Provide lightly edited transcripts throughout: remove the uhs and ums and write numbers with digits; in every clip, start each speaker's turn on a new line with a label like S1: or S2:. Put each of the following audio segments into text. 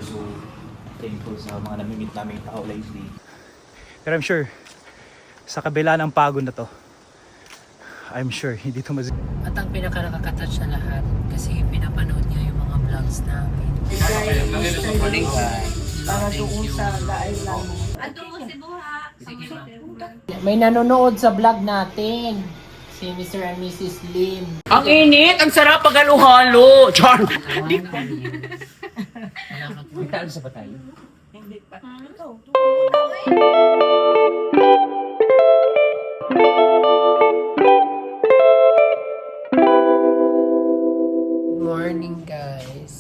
S1: we're so thankful sa mga namimit namin tao lately.
S2: Pero I'm sure, sa kabila ng pagod na to, I'm sure hindi to
S3: At ang pinaka-nakaka-touch na lahat, kasi pinapanood niya yung mga vlogs namin.
S4: Para doon sa laay lang.
S3: May nanonood sa vlog natin, si Mr. and Mrs. Lim.
S5: Ang init! Ang sarap pag halo-halo! Char! Punta sa batay?
S4: Hindi pa.
S3: Morning guys.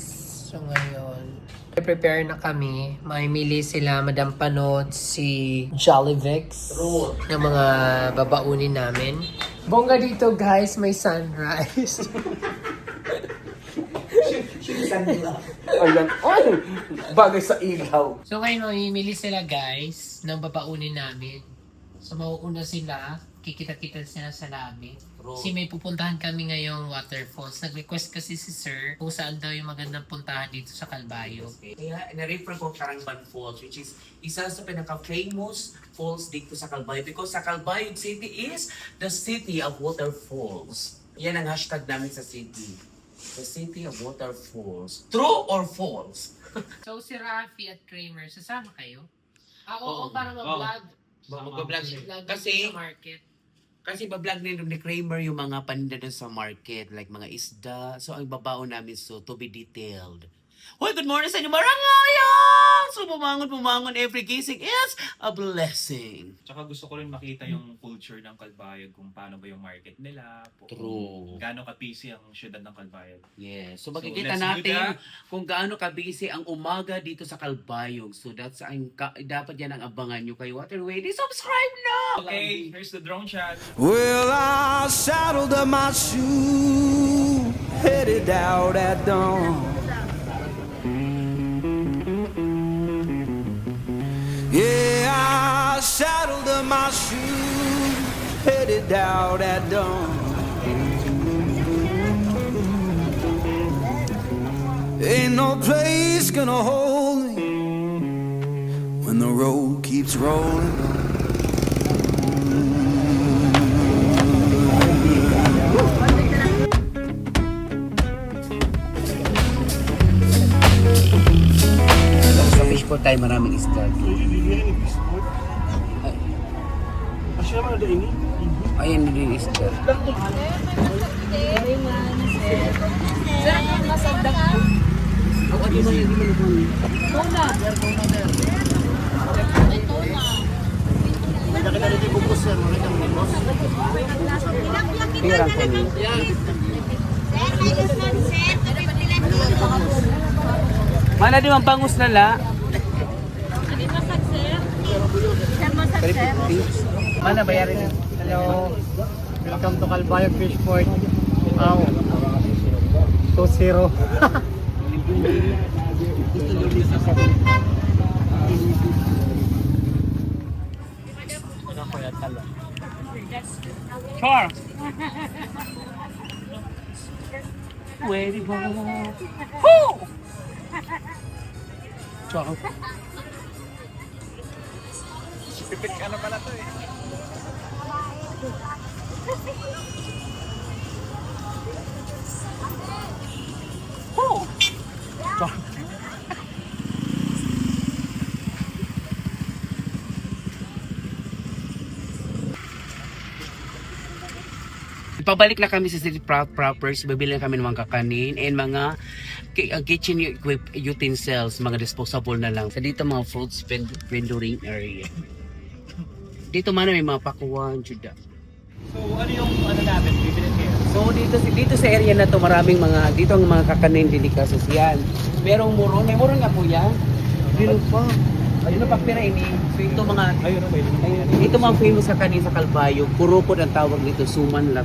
S3: So ngayon, prepare na kami. Mamimili sila Madam Panot, si Jollivix ng mga babaunin namin. Bongga dito guys, may sunrise.
S5: Ayan. Ay! Bagay sa ilaw.
S3: So ngayon mamimili sila guys ng babaunin namin. So mauuna sila, kikita-kita sila sa labi. Kasi may pupuntahan kami ngayong waterfalls. Nag-request kasi si Sir kung saan daw yung magandang puntahan dito sa Calbayo.
S5: Kaya na-refer ko Karangban Falls, which is isa sa pinaka-famous falls dito sa Calbayo because sa Calbayo City is the city of waterfalls. Yan ang hashtag namin sa city. The city of waterfalls. True or false?
S3: So si Rafi at Kramer, sasama kayo? Oo, para mag-vlog.
S5: Mag-vlog
S3: Vlog
S5: kasi
S3: sa market.
S5: Kasi ba-vlog ni Kramer yung mga paninda doon sa market, like mga isda. So, ang babao namin, so, to be detailed. Hoy, good morning sa inyo, Marangayang! So, bumangon every gising is a blessing.
S1: Tsaka gusto ko rin makita yung culture ng Calbayog, kung paano ba yung market nila.
S5: True.
S1: Gaano ka-busy ang syudad ng Calbayog.
S5: Yes. So,
S1: So,
S5: makikita
S1: let's do
S5: natin
S1: that.
S5: kung gaano ka-busy ang umaga dito sa Calbayog. So, that's dapat yan ang abangan nyo kay Waterway. Subscribe na!
S1: Okay, here's the drone shot.
S6: Well, I saddled up my shoe, headed out at dawn. Yeah, I saddled up my shoe, headed out at dawn. Ain't no place gonna hold me when the road keeps rolling on.
S5: Sa fishbowl tayo maraming isda. Ayan din yung isda. Pirang ko niyo. Mana di man bangus na la? Mana bayarin?
S3: Hello. Welcome to Calbayo Fishport. Wow. 2-0.
S5: Char. Pwede ba? Woo! Char.
S1: Pipit ka na pala to eh.
S5: Woo! Char. Ipabalik na kami sa city properties, bibili na kami ng mga kakanin and mga kitchen utensils, mga disposable na lang. So dito mga fruits vendoring area. Dito man may mga pakuan, juda.
S1: So, ano yung namin, bibili kayo?
S5: So dito sa area na to maraming mga dito ang mga kakanin delicacies yan. Merong muron, may muron nga po yan. Dito pa. Ayun pa pera ini. So ito mga
S1: Ayun, pwede.
S5: ito mga famous kakanin sa Calbayo. Kurupod ang tawag dito, suman lang.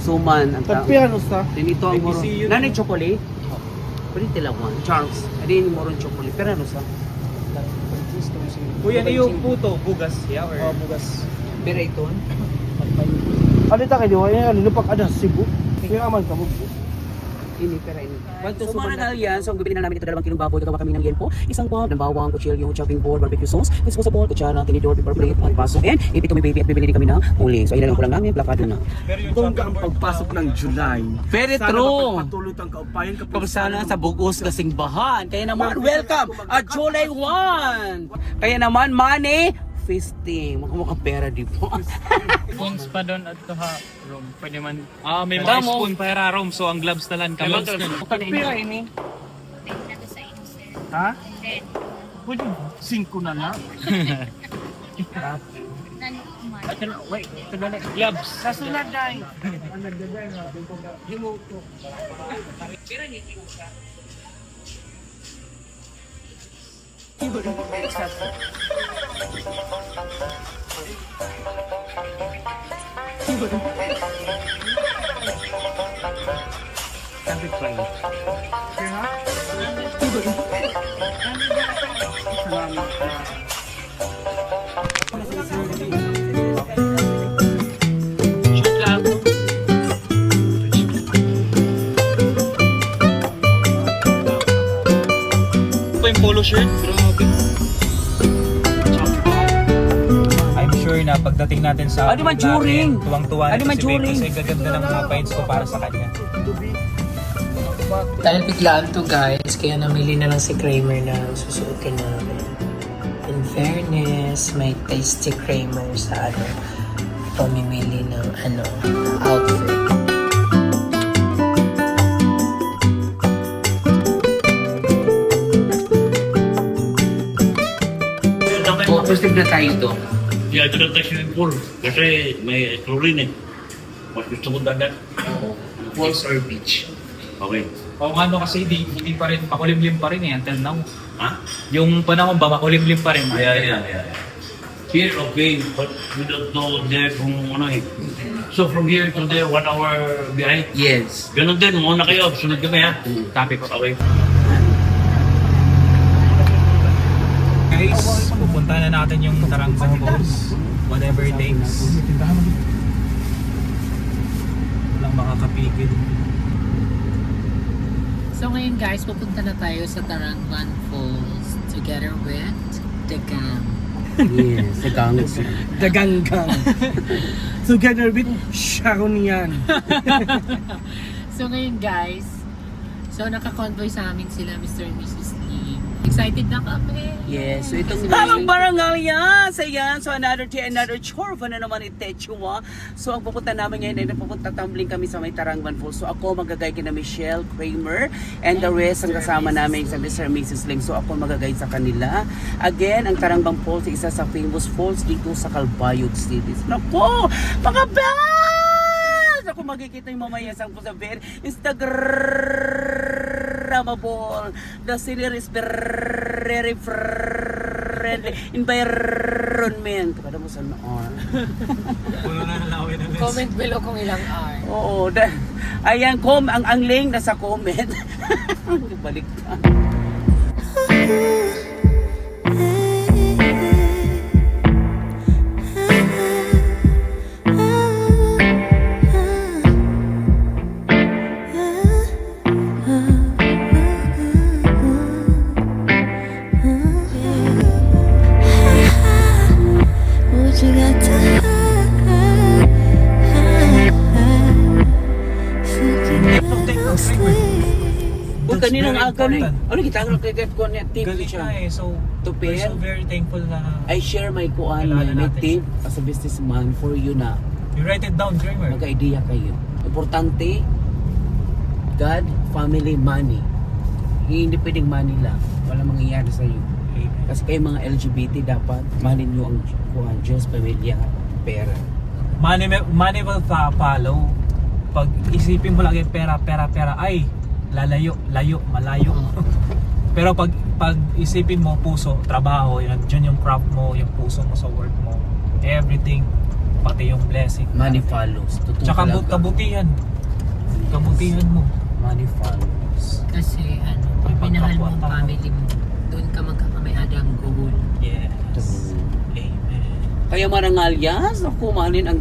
S5: Suman ang tawag.
S3: Piano sa?
S5: Then ito ang muron.
S1: ABC yun.
S5: Nanay chocolate. Pwede tilawan. Charles. Adi yung muron chocolate. Pero ano sa?
S1: Kuya, ano yung puto? Bugas? Yeah, or?
S3: Bugas.
S5: Pero ito.
S3: Ano ta kayo? Ay, lupak ada Cebu. Kaya aman ka mo. Ini pera ini.
S5: So mga nalyan, so ang bibili na namin ito 2 kilong baboy, kagawa kami ng yelpo, isang bag ng bawang, kutsilyo, chopping board, barbecue sauce, disposable, kutsara, tinidor, paper plate, at baso, and ipito may baby at bibili din kami ng huling. So ilan lang kulang namin, plakado na.
S7: Bongga ang pagpasok ng July.
S5: Very
S7: Sana
S5: true.
S7: mapagpatuloy ang kaupayan kapag
S5: Kapasana sa bugos kasing bahan. Kaya naman, welcome at July 1! Kaya naman, money, feasting. Makamukha pera, di po.
S2: Phones pa doon at ha, room. Pwede man.
S1: May
S5: mga
S1: spoon para Rome, so ang gloves na lang. Gloves na lang.
S7: pera ini. Ha? Pwede 5 na lang.
S2: Wait, ito na gloves.
S7: Kasunod dai.
S5: Shoot lang.
S1: Ito yung polo shirt, grabe. I'm sure na pagdating natin sa
S5: Ano man, Turing?
S1: tuwang-tuwa
S5: Ano
S1: na
S5: man,
S1: si Beng
S5: Turing?
S1: kasi gaganda ng mga pints ko para sa kanya.
S3: Dahil biglaan to guys, kaya namili na lang si Kramer na susuotin namin. In fairness, may tasty Kramer sa pamimili ng outfit.
S5: Posting na tayo to.
S8: Di aja ng swimming pool kasi may chlorine eh. Mas gusto mo dagat.
S5: Falls or beach.
S8: Okay.
S1: O nga no, kasi hindi pa rin, makulimlim pa rin eh, until now.
S8: Ha?
S1: Yung panahon ba, makulimlim pa rin.
S8: Yeah. Here, okay, but we don't know there kung ano eh. So from here to there, 1 hour behind.
S5: Yes.
S8: Ganun din, muna kayo, sunod kami ha.
S1: Topic ko.
S8: Okay.
S1: Guys, pupunta na natin yung Tarangban Falls. Whatever it takes. Walang makakapigil.
S3: So ngayon guys, pupunta na tayo sa Tarangban Falls together with the gang.
S5: Yes, sa gangs.
S7: Daganggang. Together with Sharon yan.
S3: So ngayon guys, so naka-convoy sa amin sila Mr. and Mrs. Lee. Excited na kami.
S5: Yes, so itong
S3: Kasi
S5: Hamang Barangal yan. So yan, so another day, another chorva na naman itechua. So ang pupunta namin ngayon ay pupunta tumbling kami sa may Tarangban Falls. So ako magagay kina Michelle Kramer and the rest ang kasama namin sa Mr. and Mrs. Ling. So ako magagay sa kanila. Again, ang Tarangban Falls isa sa famous falls dito sa Calbayog City. Nako, mga best! Ako makikita yung mamaya sa very Instagrammable. The scenery is very friendly environment. Kada mo sa noon.
S1: Puno na nalawin na
S3: Comment below kung ilang R.
S5: Oo, ayan, ang link nasa comment. Balik ka.
S9: What you got to
S5: Kung kaninang
S1: very
S5: aga ni.
S1: important.
S5: Ano kita ang kay ko niya tip
S1: Galing
S5: siya.
S1: siya eh, so
S5: Tupir?
S1: we're so very thankful na
S5: I share my kuan
S1: Kailangan
S5: may
S1: natin
S5: tip as a businessman for you na
S1: you write it down, Kramer.
S5: magka-idea kayo. Importante, God, family, money. Hindi pwedeng money lang. Wala mangyayari sa iyo. Kasi kayo mga LGBT dapat mahalin nyo ang kuhan, Diyos, pamilya, pera.
S1: Money will follow. Pag isipin mo lagi pera, ay layo, malayo. Pero pag isipin mo puso, trabaho, yun yung craft mo, yung puso mo sa work mo, everything, pati yung blessing.
S5: Money follows. Totoo
S1: Tsaka
S5: talaga.
S1: kabutihan mo.
S5: Money follows.
S3: Kasi pag pinahal mo ang family mo, doon ka magkakamayadang goal.
S1: Yes.
S5: Totoo.
S1: Amen.
S5: Kaya marangal yan, naku, mahalin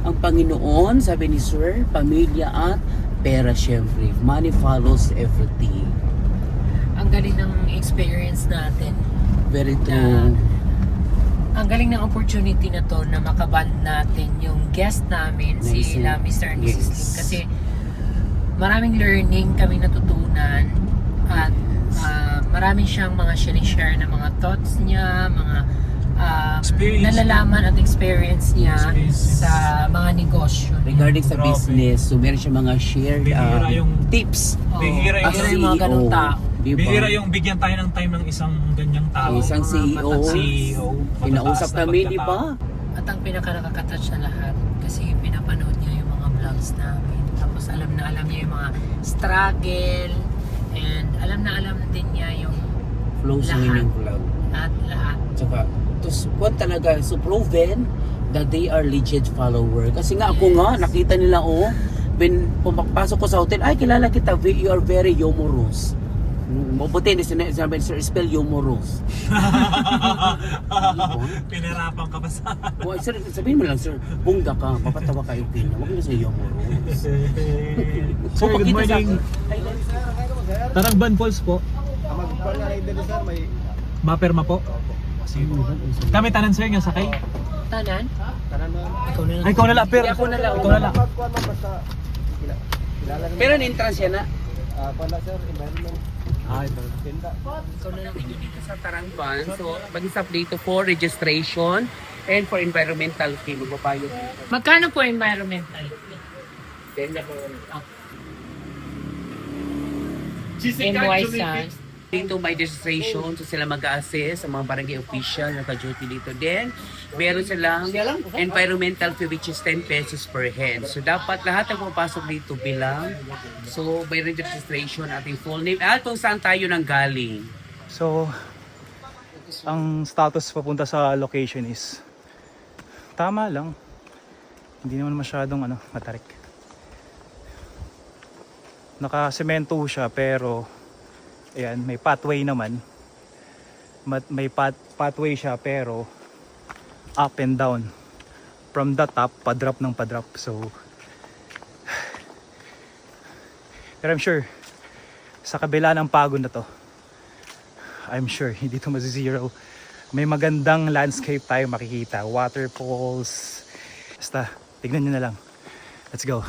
S5: ang Panginoon, sabi ni Sir, pamilya at pera syempre. Money follows everything.
S3: Ang galing ng experience natin.
S5: Very
S3: Na,
S5: true.
S3: ang galing ng opportunity na to na makaband natin yung guest namin, si
S5: Nice.
S3: Mr. and Mrs.
S5: Yes.
S3: Lim. Kasi maraming learning kami natutunan at maraming siyang mga share na mga thoughts niya, mga
S1: Experience.
S3: nalalaman at experience niya
S1: Experience.
S3: sa mga negosyo.
S5: Regarding sa
S1: Grabe.
S5: business, so meron siya mga shared
S1: Bihira yung-
S5: tips.
S1: Bihira yung-
S3: Bihira yung mga ganong tao.
S5: Diba?
S1: Bihira yung bigyan tayo ng time ng isang ganyang tao.
S5: Isang CEO.
S1: CEO.
S5: Kinausap
S1: matataas na
S5: namin, di
S1: pagkatao.
S5: ba?
S3: At ang pinaka nakaka-touch na lahat kasi pinapanood niya yung mga vlogs namin. Tapos alam na alam niya yung mga struggle and alam na alam din niya yung
S5: Flow sa
S3: Lahat.
S5: inyong vlog.
S3: lahat.
S5: Tsaka, kung talaga, so proven that they are legit follower. Kasi nga ako nga, nakita nila when pumapasok ko sa hotel, ay kilala kita, you are very humorous. Mabuti na sinabi, sir, spell humorous.
S1: Pinirapan ka pa sa...
S5: Oh, sir, sabihin mo lang, sir, bungga ka, papatawa kayo pina. Huwag mo sa humorous.
S1: Sir, good
S5: pakita sa
S1: morning.
S5: akin.
S1: Tarangban Falls po. Maperma po. Kami tanan sir nga sakay.
S3: Tanan? Ikaw na lang.
S1: Ay, ikaw na lang, pero
S5: Ako na lang.
S1: Ikaw na lang.
S5: Pero in-entrance yan na.
S3: Ikaw na lang.
S5: Sa Tarangban, so mag-isap dito for registration and for environmental fee. Magpapayo.
S3: Magkano po environmental? Invoice yan.
S5: Dito may registration, so sila mag-a-assist sa mga barangay official na ka-duty dito. Then, meron silang environmental fee which is 10 pesos per head. So, dapat lahat ng pumapasok dito bilang. So, may registration, ating full name. At kung saan tayo nang galing.
S2: So, ang status papunta sa location is tama lang. Hindi naman masyadong matarik. Nakasemento siya pero ayan, may pathway naman. May pathway siya pero up and down. From the top, pa-drop ng pa-drop. So, pero I'm sure sa kabila ng pagod na to, I'm sure hindi to mazizero. May magandang landscape tayo makikita, waterfalls. Basta tignan nyo na lang. Let's go.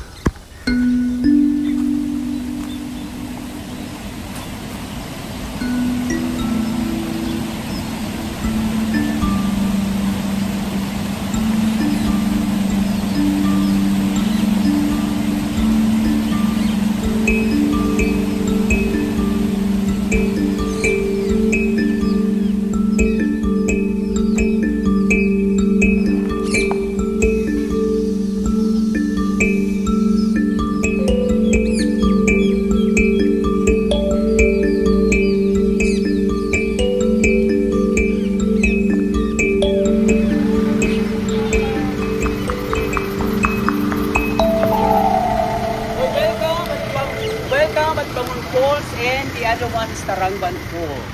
S5: Welcome at Bamon Falls and the other one is Tarangban Falls.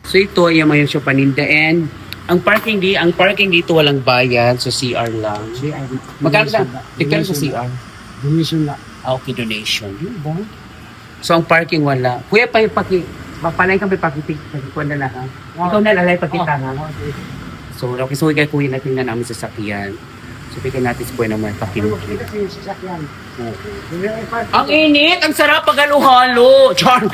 S5: So ito ay yung siya paninda and ang parking dito walang bayad, so CR lang. Magkano sa CR?
S7: Donation lang.
S5: Okay, donation. Yun ba? So ang parking wala. Kuya pa yung panay kang may pakikuha na lang. Ikaw na lalay pakita ha. So okay, so kay kuya natin na namin sasakyan. So bigyan natin si kuya naman pakinukin. Ang init! Ang sarap pag halo-halo! Char!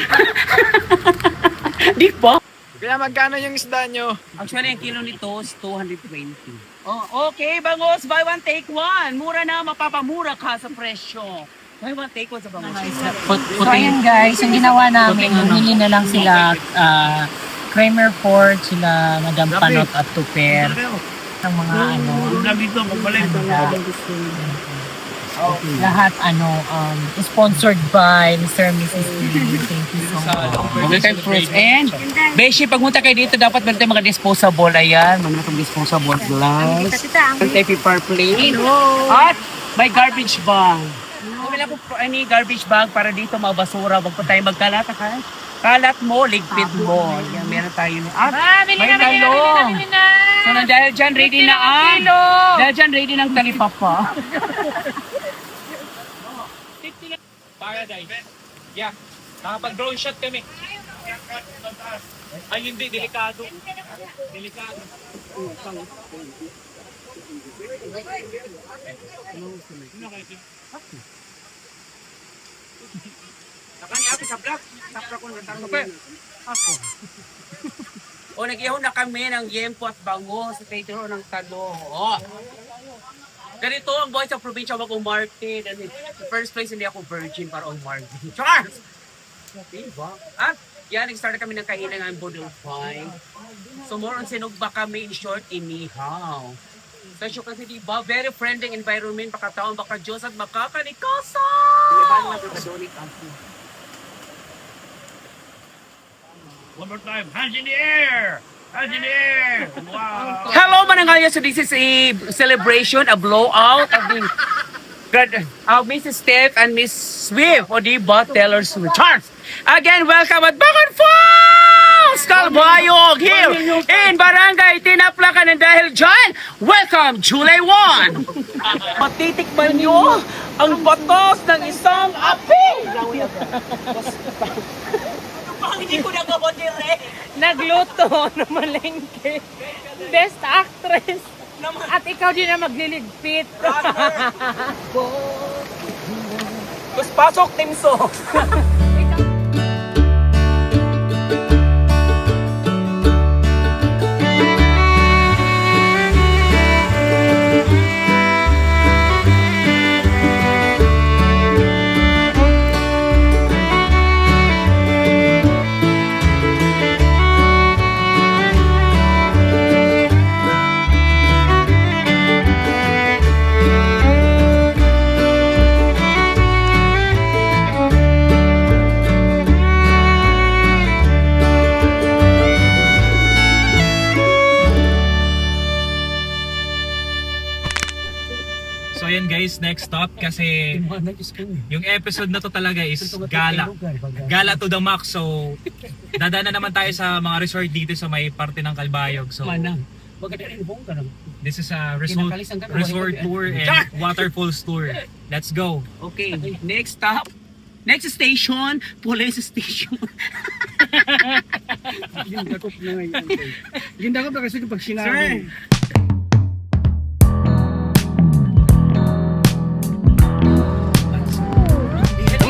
S5: Di pa?
S7: Kaya magkano yung isda nyo?
S5: Actually, ang kilo nito is 220. Oh, okay, bangos! Buy one, take one! Mura na, mapapamura ka sa presyo. Buy one, take one sa bangos.
S3: So ayun guys, yung ginawa namin, humili na lang sila Kramer Ford, sila Madam Panot at Tuper. Ang mga
S8: Dito, pagbalik.
S3: lahat sponsored by Mr. and Mrs. Lee. Thank you so much.
S5: Okay kayo fruits. And, Beshi, pag munta kayo dito, dapat meron tayong mga disposable. Ayan, mga itong disposable glass. Ang paper plate. At may garbage bag. Kung po any garbage bag para dito mga basura, wag po tayo magkalat. Ha? Kalat mo, ligpit mo. Ayan, meron tayo. At may talong. So, dahil dyan, ready na ang talipapa.
S1: Kaya dahil. Yeah. Nakapag-drone shot kami. Ay, hindi. Delikado. Delikado.
S5: Nakangyapi sa vlog. Tapos ko natanggal. O, nag-ihaw na kami ng yempo at bango sa Pedro ng Talo. O. Ganito ang boys sa probinsya wag umarte. In the first place, hindi ako virgin para umarte. Charles! Diba? At yan, nag-start na kami ng kahilangan Bodil 5. So more on sinugba kami, in short, inihaw. Kasi kasi diba, very friendly environment, makataon, baka Diyos at makakanikasan! Diba na nag-donate ang food?
S8: One more time. Hands in the air! Hands in the air! Wow!
S5: Hello, manangalya. So this is a celebration, a blowout of the Mrs. Steph and Miss Swift o diba, Taylor Swift. Charles! Again, welcome at Bacan Falls! Calbayog here in Barangay Tinaplacan, and dahil dyan, welcome July 1! Matitikman nyo ang batos ng isang api! Hindi ko nagkabondire.
S4: Nagluto na malengke. Best actress. At ikaw din na magliligpit.
S5: Mas pasok, Timso!
S1: So ayan guys, next stop kasi yung episode na to talaga is gala. Gala to the max. So dadaan na naman tayo sa mga resort dito sa may parte ng Calbayog. So this is a resort tour and waterfalls tour. Let's go.
S5: Okay, next stop. Next station, police station.
S7: Ginda ko pa kasi kapag
S5: Sir,
S7: sinabi.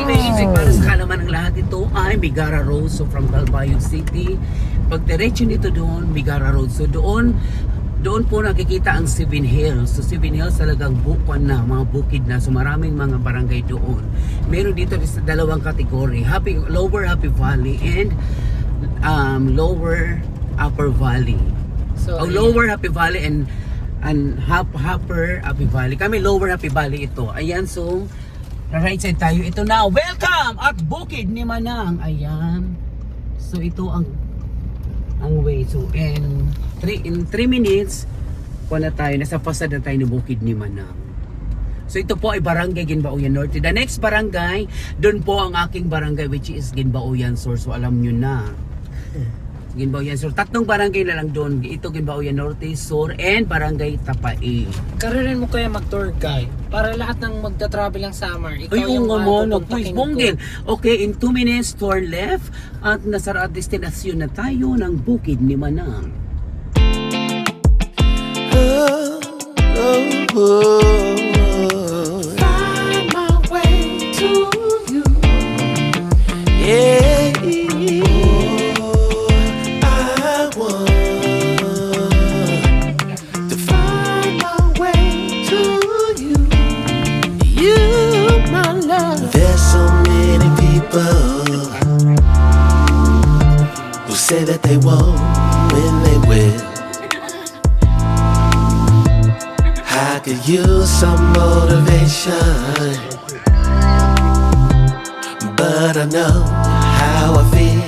S5: Amazing para sa kalaman ng lahat ito ay Migara Road. So from Calbayog City, pag diretso nito doon, Migara Road. So doon po nakikita ang Seven Hills. So Seven Hills talagang bukuan na, mga bukid na. So maraming mga barangay doon. Meron dito sa dalawang kategory, Lower Happy Valley and Lower Upper Valley.
S3: So,
S5: Lower Happy Valley and Upper Happy Valley. Kami Lower Happy Valley ito. Ayan, so right side tayo. Ito na. Welcome at Bukid ni Manang. Ayan. So ito ang way. So in 3 minutes na tayo. Nasa pasada tayo ng Bukid ni Manang. So ito po ay Barangay Ginbauyan Norte. The next barangay, doon po ang aking barangay which is Ginbauyan Sur. So alam nyo na. Ginbauyan Sur. 3 barangay na lang doon. Ito Ginbauyan Norte, Sur, and Barangay Tapae.
S3: karoon mo kaya mag-tour guide para lahat ng magta-travel ng summer. Ikaw
S5: Ay,
S3: yung
S5: nga mo,
S3: pupuntahin ko.
S5: Bonggil. Okay, in 2 minutes, turn left at nasa destinasyon na tayo ng Bukid ni Manang.
S6: Find my way to you. Yeah. I want to find my way to you. You, my love. There's so many people who say that they won't when they will. I could use some motivation, but I know how I feel.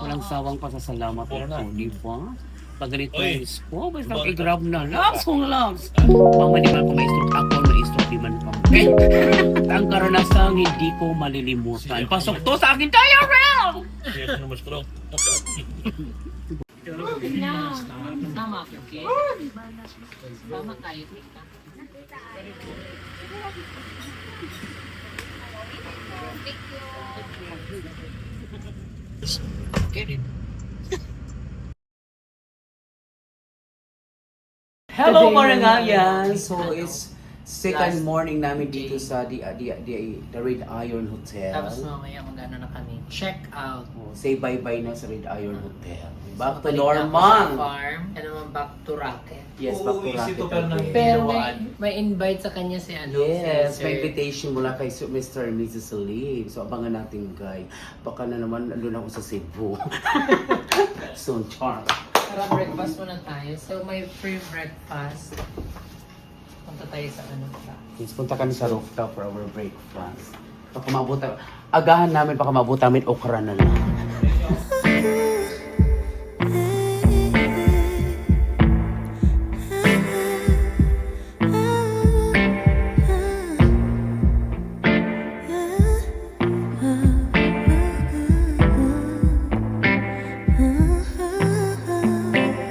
S5: Walang sawang pasasalamat po, di ba? Pag ganito is po, basta i-grab na. Loves kong loves. Pamaniman ko ma-stroke ako, ma-stroke di man pa. Ang karanasang hindi ko malilimutan. Pasok to sa akin tayo, Rel!
S4: Tama, okay? Tama tayo.
S5: Hello Marangayan! So it's second morning namin dito sa the Red Iron Hotel.
S3: Tapos mamaya mag-ano na kami. Check out.
S5: Say bye-bye na sa Red Iron Hotel. Back to
S3: Balik na ako sa
S5: normal!
S3: farm. Ano naman, back to Rocket.
S5: Yes, back to Rocket again.
S3: Pero may invite sa kanya si ano.
S5: Yes,
S3: si
S5: may
S3: Sir.
S5: invitation mula kay Mr. and Mrs. Salim. So abangan natin guys. Baka na naman nandun ako sa Cebu. Soon, charm.
S3: Tara, breakfast muna tayo. So, may free breakfast. Punta tayo sa ano pa.
S5: Yes, punta kami sa rooftop for our breakfast. Baka mabuta, agahan namin, baka mabuta namin okra na lang.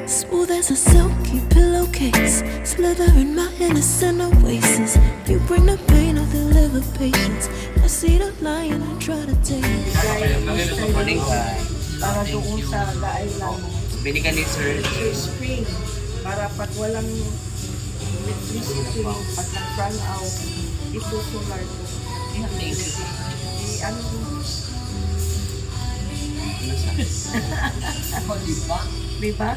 S9: Smooth as a silky pillowcase, slither in my innocent oasis. You bring the pain, I deliver patience. I see the lion, I try to take it.
S5: Good morning guys.
S10: Para doon sa laay lang.
S5: Binigyan ni Sir.
S10: Spring. Para pag walang electricity, pag nag-run out, ito solar to. Ano diba?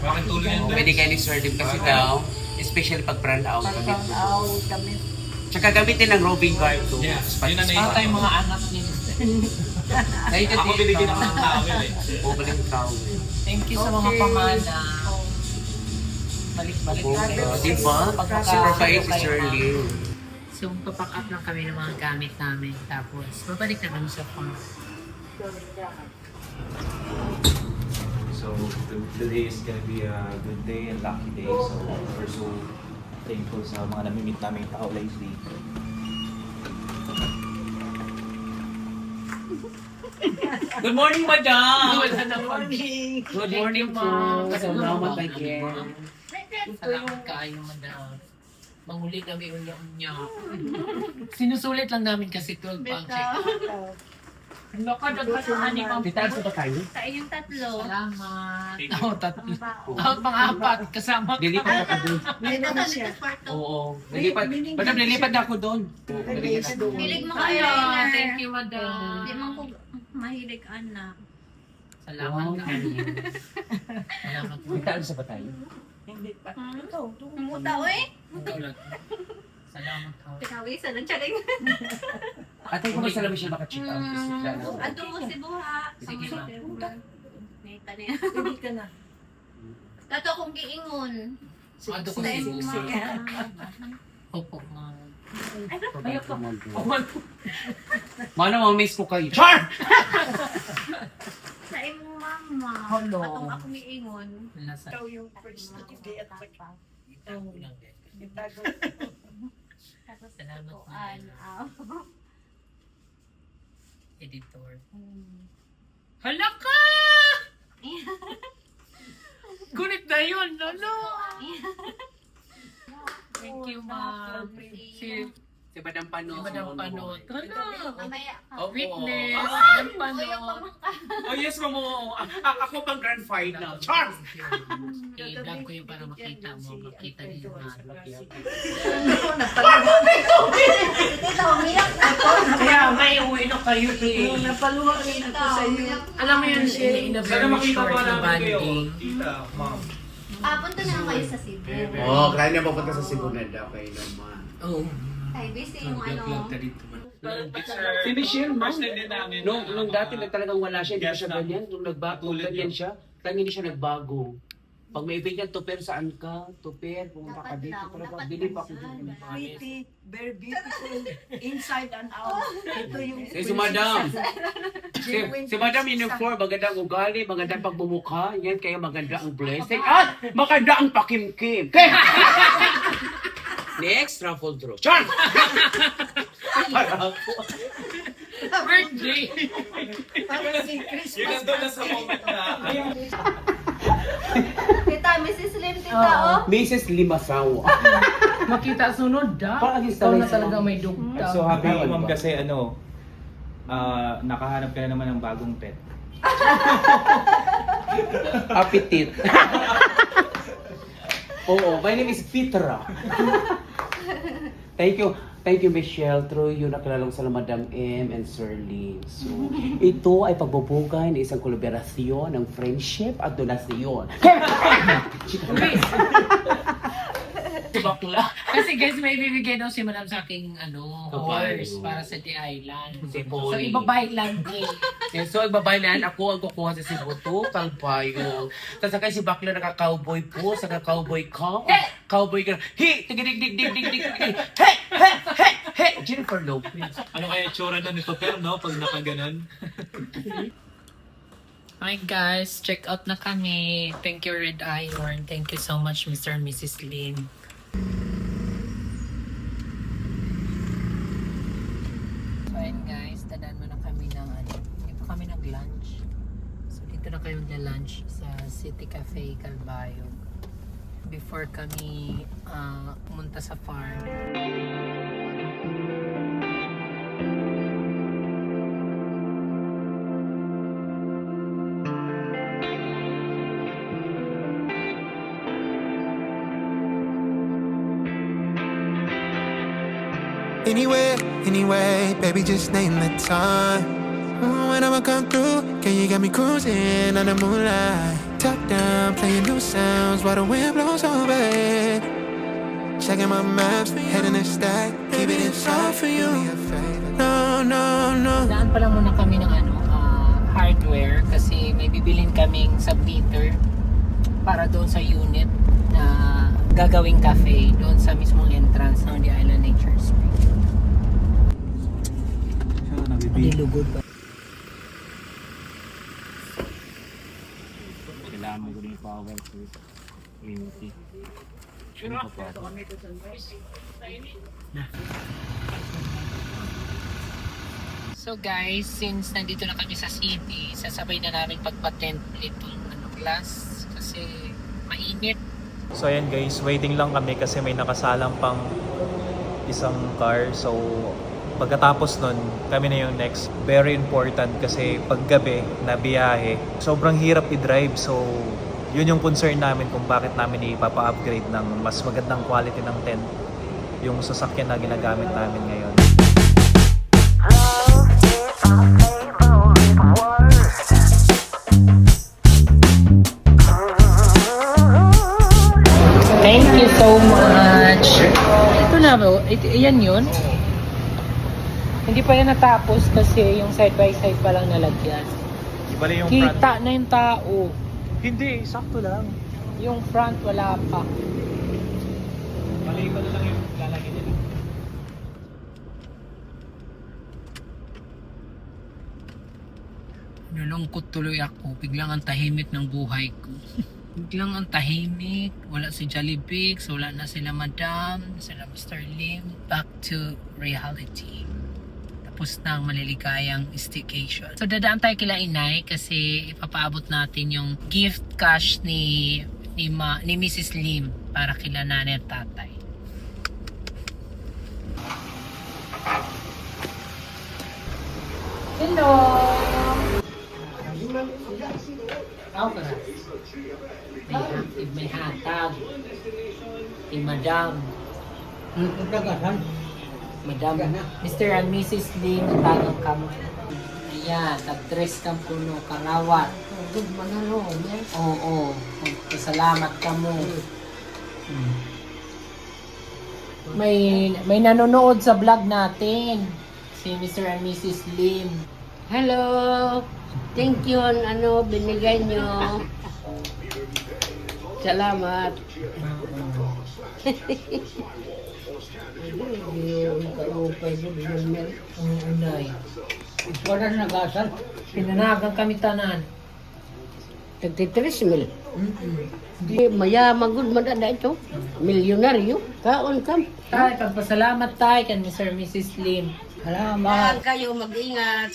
S5: Binigyan ni Sir Dim kasi daw, especially pag brand out.
S10: Pag run out, kami.
S5: Tsaka gamitin ng roving guard to.
S1: Yun na
S3: Para tayong mga anak ni
S1: Ako binigyan ako ng towel eh.
S5: Ubaling towel.
S3: Thank you sa mga pamana. Balik-balik kayo.
S5: Diba? Super bait si Sir Lim.
S3: So, papack up lang kami ng mga gamit namin. Tapos, babalik na kami sa farm.
S1: So today is gonna be a good day and lucky day. So we're so thankful sa mga namimit namin tao lately.
S5: Good morning, madam!
S3: Good morning!
S5: Good morning po. Salamat again.
S3: Salamat kayo, madam. Manghuli kami unya-unya. Sinusulit lang namin kasi 12 pang check.
S4: Nakadagdagan pa.
S5: Tita, sa ba tayo?
S4: Sa inyong tatlo.
S3: Salamat. Oo, tatlo. Pang-apat kasama.
S5: Lilipat ako doon.
S10: May naman siya.
S5: Oo. Lilipat. Madam, lilipat na ako doon.
S4: Hilig mo kayo.
S3: Thank you, madam.
S4: Hindi man ko mahilig anak.
S3: Salamat kayo. Salamat.
S5: Tita, sa ba tayo?
S10: Hindi pa.
S4: Muta, oy.
S3: Salamat kayo.
S4: Pinawisan ng charing.
S5: Ate, kung may salamin siya maka-check out.
S4: Ato mo si Buha.
S3: Sige, ma'am.
S4: Nita na yan.
S10: Hindi ka na.
S4: Kato akong giingon.
S3: Ato ko
S4: Sa
S3: si
S4: imong
S3: Buha.
S4: mga.
S3: Opo, ma'am.
S5: Ayok ka. Mana, ma-miss ko kayo. Char!
S4: Sa imong mama.
S3: Hello.
S4: Atong ako giingon.
S3: Nasa.
S10: Ikaw yung first na hindi at
S3: Itago lang din.
S10: itago.
S4: Tapos
S3: Salamat,
S4: tukuan.
S3: Editor. Hala ka! Gunit na yun, no? Thank you, ma'am. Si
S5: Madam Panot.
S3: Madam Panot.
S4: Mamaya ka.
S5: Oh,
S3: Witness. Madam Panot.
S5: Oh yes, mamo. Ako pang grand final. Charles!
S3: I-vlog ko yung para makita mo. Makita niyo na. Kaya may uwi na kayo eh.
S10: Napaluwa rin ako sa iyo.
S3: Alam mo yun, in a very short na banding.
S1: Tita, ma'am.
S4: Punta na lang kayo sa Cebu.
S5: Oh, kaya na papunta sa Cebu na daw kayo naman.
S3: Oh.
S4: Ay, busy yung ano.
S3: Vlog ka dito man.
S5: Si Michelle, ma'am.
S1: First time din namin.
S5: Nung dati talagang wala siya, hindi siya ganyan. Nung nagbago, ganyan siya. Talagang hindi siya nagbago. Pag may event yan, Tuper, saan ka? Tuper, pumunta ka
S4: Dapat
S5: dito.
S4: lang,
S5: Talaga,
S4: dapat
S5: bilib ako
S4: minsan.
S5: dito.
S10: Pretty, very beautiful, inside and out. Ito yung
S5: Si Madam. Si Madam uniform, maganda ang ugali, maganda ang pagbumukha. Yan, kaya maganda ang blessing. At maganda ang pakimkim. Next, raffle draw. Char!
S3: Birthday!
S10: Parang si
S1: Yun
S10: Christmas.
S1: nandun na sa moment na,
S4: Tita, Mrs. Lim, tita, oh.
S5: Mrs. Limasawa.
S3: Makita sunod da.
S5: Parang
S3: Ikaw na
S5: installation.
S3: talaga may dugtang.
S1: so happy ma'am kasi ano,
S2: nakahanap ka na naman ng bagong pet.
S5: Appetit. Oo, my name is Petra. Thank you Michelle. Through you nakilala ko sa Madam M and Sir Lim. So, ito ay pagbubukay ng isang kolaborasyon ng friendship at donasyon. Bakla.
S3: Kasi guys, may bibigay daw si Madam sa aking horse
S5: Kabayo.
S3: para sa The Island.
S5: Si
S3: So,
S5: Polly.
S3: ibabay lang din.
S5: Yes, so igbabaylan ako ang kukuha sa Cebu kalbayo. Tapos kay si Bakla naka-cowboy po, sa cowboy ka. Cowboy ka. Hey! Tig-dig-dig-dig-dig-dig-dig. Hey! Hey! Hey! Hey! Jennifer Lopez.
S1: Ano kaya itsura na nito, pero no, pag nakaganon?
S3: Hi guys, check out na kami. Thank you Red Iron. Thank you so much Mr. and Mrs. Lin. So ayun guys, dadaan mo na kami ng dito kami nag-lunch. So dito na kayo mag-lunch sa City Cafe Calbayog. Before kami pumunta sa farm.
S6: Anyway, baby, just name the time. When I'ma come through, can you get me cruising under moonlight? Top down, playing new sounds while the wind blows over it. Checking my maps, heading the stack, keep it inside for you. No, no, no.
S3: Daan pa lang muna kami ng hardware kasi may bibilin kaming submeter para doon sa unit na gagawing cafe doon sa mismong entrance ng The Island Nature Spring. Nilugod pa.
S5: Kailangan mo yung power to community.
S3: So guys, since nandito na kami sa city, sasabay na namin pagpatent itong glass kasi mainit.
S2: So ayan guys, waiting lang kami kasi may nakasalang pang isang car. So pagkatapos nun, kami na yung next. Very important kasi paggabi na biyahe, sobrang hirap i-drive. So yun yung concern namin kung bakit namin ipapa-upgrade ng mas magandang quality ng tent yung sasakyan na ginagamit namin ngayon.
S3: Thank you so much. Ito na ba? Yan yun? Hindi pa yan natapos kasi yung side by side pa lang nalagyan.
S2: Iba yung front.
S3: Kita na yung tao.
S2: Hindi, sakto lang.
S3: Yung front wala pa.
S2: Mali ko na lang yung lalagyan nila.
S3: Nalungkot tuloy ako. Biglang ang tahimik ng buhay ko. Biglang ang tahimik. Wala si Jollibix. Wala na sila Madam. Sila Mr. Lim. Back to reality. Tapos na ang maliligayang staycation. So dadaan tayo kila Inay kasi ipapaabot natin yung gift cash ni Mrs. Lim para kila nanay at tatay. Hello! Okay. May hatag. Si Madam. Madam, Mr. and Mrs. Lim, tagang kamo. Ayan, nag-dress kang puno, karawat. Good manalo, yes? Oo, salamat ka mo. May nanonood sa vlog natin. Si Mr. and Mrs. Lim.
S10: Hello! Thank you binigay nyo. Salamat.
S3: Unay. Wala na nagasan. Pinanagang kami tanan.
S10: Tagtitris mil. Di mayaman good man na ito. Milyonaryo. Kaon kam.
S3: Tay, pagpasalamat tayo kan Mr. and Mrs. Lim.
S10: Salamat. Kayo mag-ingat.